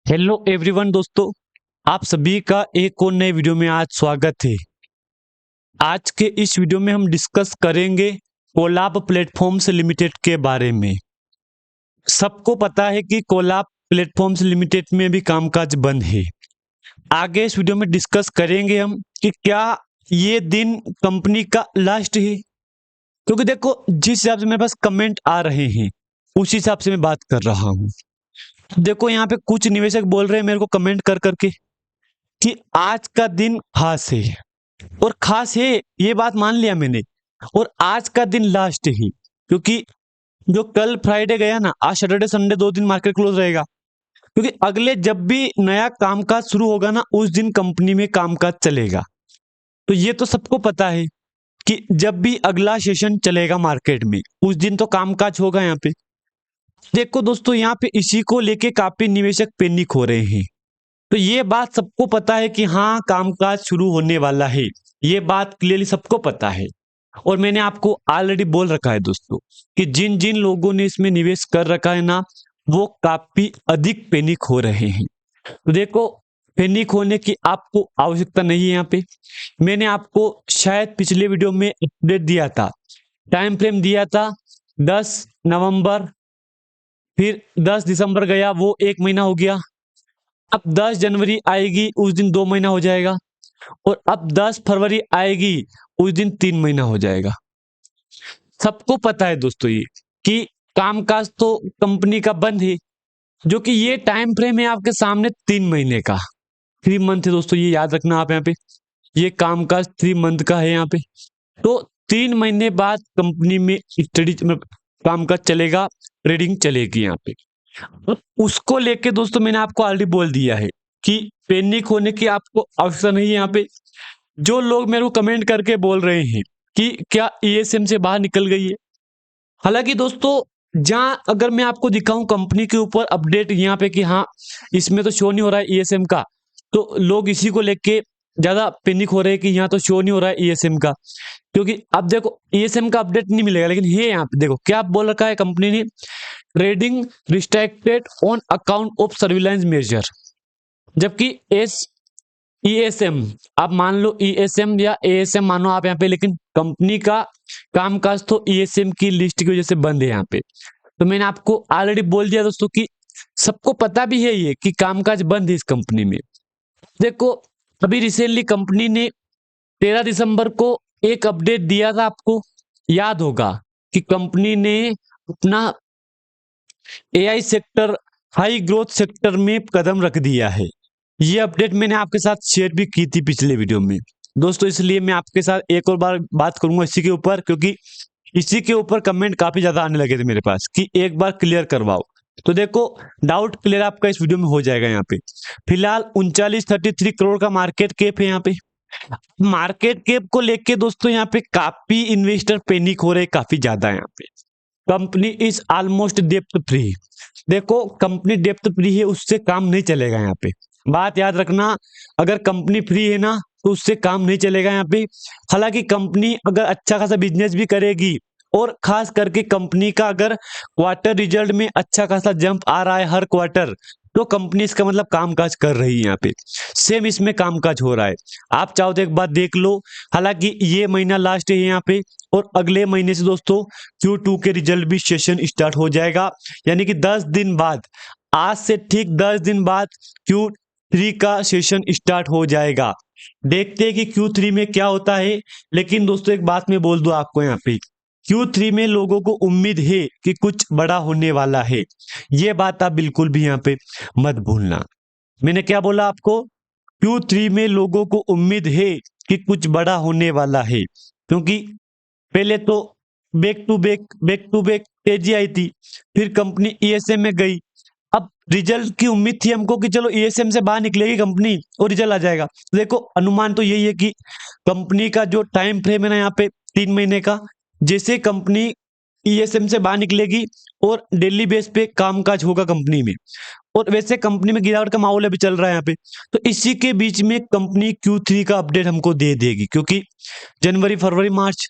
Hello everyone दोस्तों, आप सभी का एक और नए वीडियो में आज स्वागत है। आज के इस वीडियो में हम डिस्कस करेंगे कोलैब प्लेटफॉर्म्स लिमिटेड के बारे में। सबको पता है कि कोलैब प्लेटफॉर्म्स लिमिटेड में भी कामकाज बंद है। आगे इस वीडियो में डिस्कस करेंगे हम कि क्या ये दिन कंपनी का लास्ट है, क्योंकि देखो जिस हिसाब से मेरे पास कमेंट आ रहे हैं उस हिसाब से मैं बात कर रहा हूँ। देखो यहाँ पे कुछ निवेशक बोल रहे हैं मेरे को कमेंट कर करके कि आज का दिन खास है, और खास है ये बात मान लिया मैंने। और आज का दिन लास्ट है, क्योंकि जो कल फ्राइडे गया ना, आज सैटरडे संडे 2 दिन मार्केट क्लोज रहेगा। क्योंकि अगले जब भी नया कामकाज शुरू होगा ना, उस दिन कंपनी में कामकाज चलेगा। तो ये तो सबको पता है कि जब भी अगला सेशन चलेगा मार्केट में उस दिन तो कामकाज होगा। यहाँ पे देखो दोस्तों, यहाँ पे इसी को लेके काफी निवेशक पैनिक हो रहे हैं। तो ये बात सबको पता है कि हाँ, कामकाज शुरू होने वाला है। ये बात क्लियरली सबको पता है, और मैंने आपको ऑलरेडी बोल रखा है दोस्तों कि जिन जिन लोगों ने इसमें निवेश कर रखा है ना, वो काफी अधिक पैनिक हो रहे हैं। तो देखो, पैनिक होने की आपको आवश्यकता नहीं है। यहाँ पे मैंने आपको शायद पिछले वीडियो में अपडेट दिया था, टाइम फ्रेम दिया था 10 नवंबर, फिर 10 दिसंबर गया, वो 1 महीना हो गया। अब 10 जनवरी आएगी, उस दिन 2 महीना हो जाएगा। और अब 10 फरवरी आएगी, उस दिन 3 महीना हो जाएगा। सबको पता है दोस्तों ये कि कामकाज तो कंपनी का बंद है, जो कि ये टाइम फ्रेम है आपके सामने 3 महीने का। 3 मंथ है दोस्तों, ये याद रखना आप। यहाँ पे ये कामकाज 3 मंथ का है। यहाँ पे तो 3 महीने बाद कंपनी में स्टडी कामकाज चलेगा, ट्रेडिंग चलेगी। यहाँ पे अब उसको लेके दोस्तों मैंने आपको ऑलरेडी बोल दिया है कि पैनिक होने की आपको आवश्यकता नहीं है। यहाँ पे जो लोग मेरे को कमेंट करके बोल रहे हैं कि क्या ईएसएम से बाहर निकल गई है, हालांकि दोस्तों जहां अगर मैं आपको दिखाऊं कंपनी के ऊपर अपडेट यहाँ पे कि हाँ इसमें तो शो नहीं हो रहा है ईएसएम का, तो लोग इसी को लेके ज्यादा पैनिक हो रहे हैं कि यहाँ तो शो नहीं हो रहा है ईएसएम का। क्योंकि अब देखो ईएसएम का अपडेट नहीं मिलेगा, लेकिन ये यहाँ पे देखो क्या बोल रखा है कंपनी ने, trading restricted on account of surveillance major. जबकि एस ईएसएम, आप मान लो ईएसएम या एएसएम मानो आप यहाँ पे, लेकिन कंपनी का कामकाज तो ईएसएम की लिस्ट की वजह से बंद है यहाँ पे। तो मैंने आपको ऑलरेडी बोल दिया दोस्तों कि सबको पता भी है ये कि कामकाज बंद है इस कंपनी में। देखो अभी रिसेंटली कंपनी ने 13 दिसंबर को एक अपडेट दिया था, आपको याद होगा कि कंपनी ने अपना AI sector high growth sector में कदम रख दिया है। ये अपडेट मैंने आपके साथ शेयर भी की थी पिछले वीडियो में दोस्तों, इसलिए मैं आपके साथ एक और बार बात करूंगा इसी के ऊपर, क्योंकि इसी के ऊपर कमेंट काफी ज्यादा आने लगे थे मेरे पास कि एक बार क्लियर करवाओ। तो देखो डाउट क्लियर आपका इस वीडियो में हो जाएगा। यहाँ पे फिलहाल 3933 करोड़ का मार्केट कैप है। यहाँ पे मार्केट कैप को लेके दोस्तों यहाँ पे काफी इन्वेस्टर पैनिक हो रहे, काफी ज्यादा। यहाँ पे company is almost depth free. देखो कंपनी डेप्थ फ्री है, उससे काम नहीं चलेगा। यहाँ पे बात याद रखना, अगर कंपनी फ्री है ना तो उससे काम नहीं चलेगा यहाँ पे। हालांकि कंपनी अगर अच्छा खासा बिजनेस भी करेगी, और खास करके कंपनी का अगर क्वार्टर रिजल्ट में अच्छा खासा जंप आ रहा है हर क्वार्टर, तो कंपनी इसका मतलब कामकाज कर रही है। यहाँ पे सेम इसमें कामकाज हो रहा है। आप चाहो तो एक बात देख लो। हालांकि ये महीना लास्ट है यहाँ पे, और अगले महीने से दोस्तों Q2 के रिजल्ट भी सेशन स्टार्ट हो जाएगा। यानी कि 10 दिन बाद, आज से ठीक 10 दिन बाद Q3 का सेशन स्टार्ट हो जाएगा। देखते हैं कि Q3 में क्या होता है। लेकिन दोस्तों एक बात मैं बोल दूं आपको, यहाँ पे Q3 में लोगों को उम्मीद है कि कुछ बड़ा होने वाला है। ये बात आप बिल्कुल भी यहाँ पे मत भूलना। मैंने क्या बोला आपको, Q3 में लोगों को उम्मीद है कि कुछ बड़ा होने वाला है। क्योंकि पहले तो बैक टू बैक तेजी आई थी, फिर कंपनी ईएसएम में गई। अब रिजल्ट की उम्मीद थी हमको कि चलो ईएसएम से बाहर निकलेगी कंपनी और रिजल्ट आ जाएगा। तो देखो अनुमान तो यही है कि कंपनी का जो टाइम फ्रेम है ना यहाँ पे 3 महीने का, जैसे कंपनी ईएसएम से बाहर निकलेगी और डेली बेस पे कामकाज होगा कंपनी में, और वैसे कंपनी में गिरावट का माहौल अभी चल रहा है यहाँ पे, तो इसी के बीच में कंपनी Q3 का अपडेट हमको दे देगी। क्योंकि जनवरी फरवरी मार्च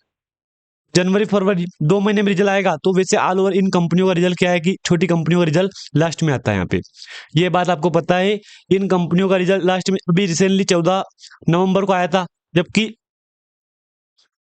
जनवरी फरवरी 2 महीने में रिजल्ट आएगा। तो वैसे ऑल ओवर इन कंपनियों का रिजल्ट क्या है कि छोटी कंपनियों का रिजल्ट लास्ट में आता है यहाँ पे, ये बात आपको पता है। इन कंपनियों का रिजल्ट लास्ट में अभी रिसेंटली 14 नवंबर को आया था, जबकि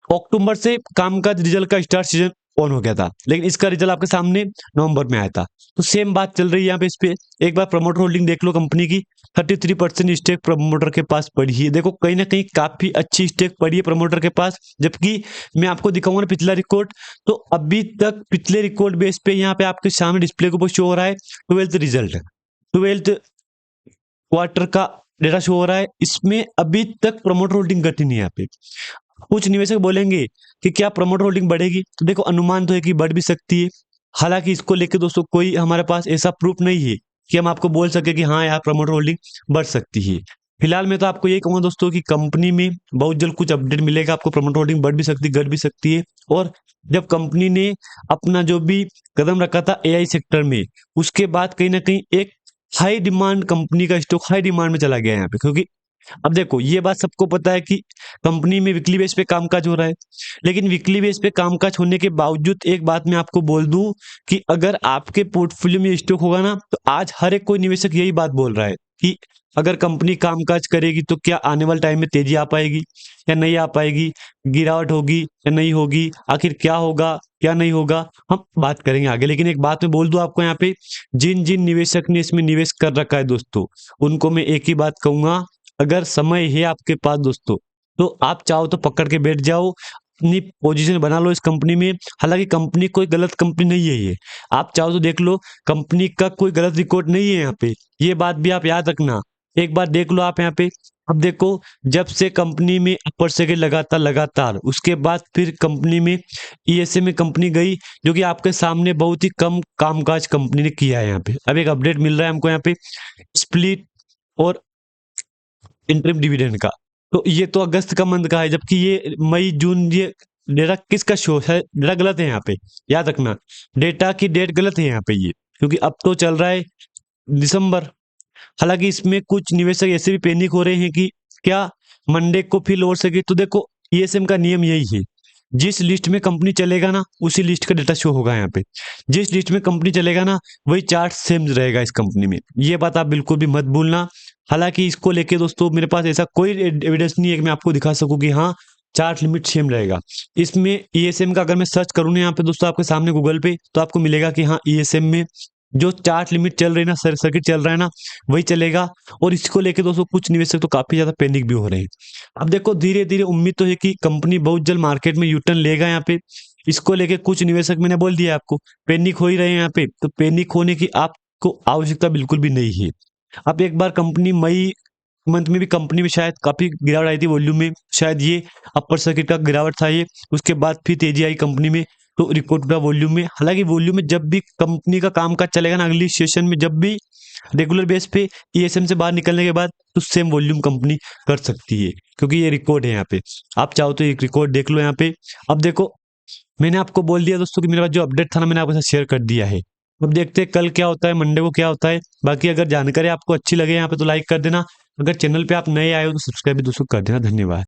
अक्टूबर से काम का रिजल्ट का स्टार्ट सीजन ऑन हो गया था, लेकिन इसका रिजल्ट आपके सामने नवंबर में आया था। तो सेम बात चल रही है यहाँ पे। इस पे एक बार प्रमोटर होल्डिंग देख लो कंपनी की, 33% स्टेक प्रमोटर के पास पड़ी है। देखो कहीं ना कहीं काफी अच्छी स्टेक पड़ी है प्रमोटर के पास। जबकि मैं आपको दिखाऊंगा पिछला रिकॉर्ड, तो अभी तक पिछले रिकॉर्ड बेस पे यहाँ पे आपके सामने डिस्प्ले के ऊपर शो हो रहा है 12th रिजल्ट, 12th क्वार्टर का डेटा शो हो रहा है। इसमें अभी तक प्रमोटर होल्डिंग घटी नहीं है यहाँ पे। कुछ निवेशक बोलेंगे कि क्या प्रमोटर होल्डिंग बढ़ेगी, तो देखो अनुमान तो है कि बढ़ भी सकती है। हालांकि इसको लेके दोस्तों कोई हमारे पास ऐसा प्रूफ नहीं है कि हम आपको बोल सके कि हाँ यार प्रमोटर होल्डिंग बढ़ सकती है। फिलहाल मैं तो आपको यही कहूंगा दोस्तों कि कंपनी में बहुत जल्द कुछ अपडेट मिलेगा आपको, प्रमोटर होल्डिंग बढ़ भी सकती है, घट भी सकती है। और जब कंपनी ने अपना जो भी कदम रखा था एआई सेक्टर में, उसके बाद कहीं ना कहीं एक हाई डिमांड कंपनी का स्टॉक हाई डिमांड में चला गया है यहाँ पे। क्योंकि अब देखो ये बात सबको पता है कि कंपनी में वीकली बेस पे कामकाज हो रहा है, लेकिन वीकली बेस पे कामकाज होने के बावजूद एक बात मैं आपको बोल दूं कि अगर आपके पोर्टफोलियो में स्टॉक होगा ना, तो आज हर एक कोई निवेशक यही बात बोल रहा है कि अगर कंपनी कामकाज करेगी तो क्या आने वाले टाइम में तेजी आ पाएगी या नहीं आ पाएगी, गिरावट होगी या नहीं होगी, आखिर क्या होगा क्या नहीं होगा, हम बात करेंगे आगे। लेकिन एक बात मैं बोल दूं आपको यहाँ पे, जिन जिन निवेशक ने इसमें निवेश कर रखा है दोस्तों, उनको मैं एक ही बात कहूंगा, अगर समय है आपके पास दोस्तों, तो आप चाहो तो पकड़ के बैठ जाओ, अपनी पोजीशन बना लो इस कंपनी में। हालांकि कंपनी कोई गलत कंपनी नहीं है ये, आप चाहो तो देख लो, कंपनी का कोई गलत रिकॉर्ड नहीं है यहाँ पे, ये बात भी आप याद रखना। एक बार देख लो आप यहाँ पे। अब देखो जब से कंपनी में अपर सेकेंड लगातार उसके बाद फिर कंपनी में ईएसए में कंपनी गई, जो कि आपके सामने बहुत ही कम कामकाज कंपनी ने किया है यहाँ पे। अब एक अपडेट मिल रहा है हमको यहाँ पे स्प्लिट और इंटरिम डिविडेंड का, तो ये तो अगस्त का मंथ का है, जबकि ये मई जून, ये डेटा किसका शो है, डेटा गलत है यहाँ पे, याद रखना डेटा की डेट गलत है यहाँ पे ये, क्योंकि अब तो चल रहा है दिसंबर। हालांकि इसमें कुछ निवेशक ऐसे भी पैनिक हो रहे हैं कि क्या मंडे को फिर लौट सके। तो देखो ईएसएम का नियम यही है, जिस लिस्ट में कंपनी चलेगा ना उसी लिस्ट का डेटा शो होगा यहाँ पे, जिस लिस्ट में कंपनी चलेगा ना वही चार्ट सेम रहेगा इस कंपनी में, ये बात आप बिल्कुल भी मत भूलना। हालांकि इसको लेके दोस्तों मेरे पास ऐसा कोई एविडेंस नहीं है कि मैं आपको दिखा सकूं कि हाँ चार्ट लिमिट सेम रहेगा। इसमें ईएसएम का अगर मैं सर्च करूँ ना यहाँ पे दोस्तों आपके सामने गूगल पे, तो आपको मिलेगा कि हाँ ईएसएम में जो चार्ट लिमिट चल रही है ना, सर्किट चल रहा है ना, वही चलेगा। और इसको लेके दोस्तों कुछ निवेशक तो काफी ज्यादा पैनिक भी हो रहे हैं। अब देखो धीरे धीरे उम्मीद तो है कि कंपनी बहुत जल्द मार्केट में यूटर्न लेगा यहाँ पे। इसको लेके कुछ निवेशक मैंने बोल दिया आपको पैनिक हो ही रहे हैं यहाँ पे, तो पैनिक होने की आपको आवश्यकता बिल्कुल भी नहीं है। अब एक बार कंपनी मई मंथ में भी कंपनी में शायद काफी गिरावट आई थी वॉल्यूम में, शायद ये अपर सर्किट का गिरावट था ये, उसके बाद फिर तेजी आई कंपनी में, तो रिकॉर्ड हुआ वॉल्यूम में। हालांकि वॉल्यूम में जब भी कंपनी का कामकाज चलेगा ना अगली सेशन में, जब भी रेगुलर बेस पे ईएसएम से बाहर निकलने के बाद, तो सेम वॉल्यूम कंपनी कर सकती है, क्योंकि ये रिकॉर्ड है यहाँ पे। आप चाहो तो एक रिकॉर्ड देख लो यहाँ पे। अब देखो मैंने आपको बोल दिया दोस्तों कि मेरे पास जो अपडेट था ना मैंने आपके साथ शेयर कर दिया है। अब देखते हैं कल क्या होता है, मंडे को क्या होता है। बाकी अगर जानकारी आपको अच्छी लगे यहाँ पे तो लाइक कर देना, अगर चैनल पे आप नए आए हो तो सब्सक्राइब भी दोस्तों कर देना। धन्यवाद।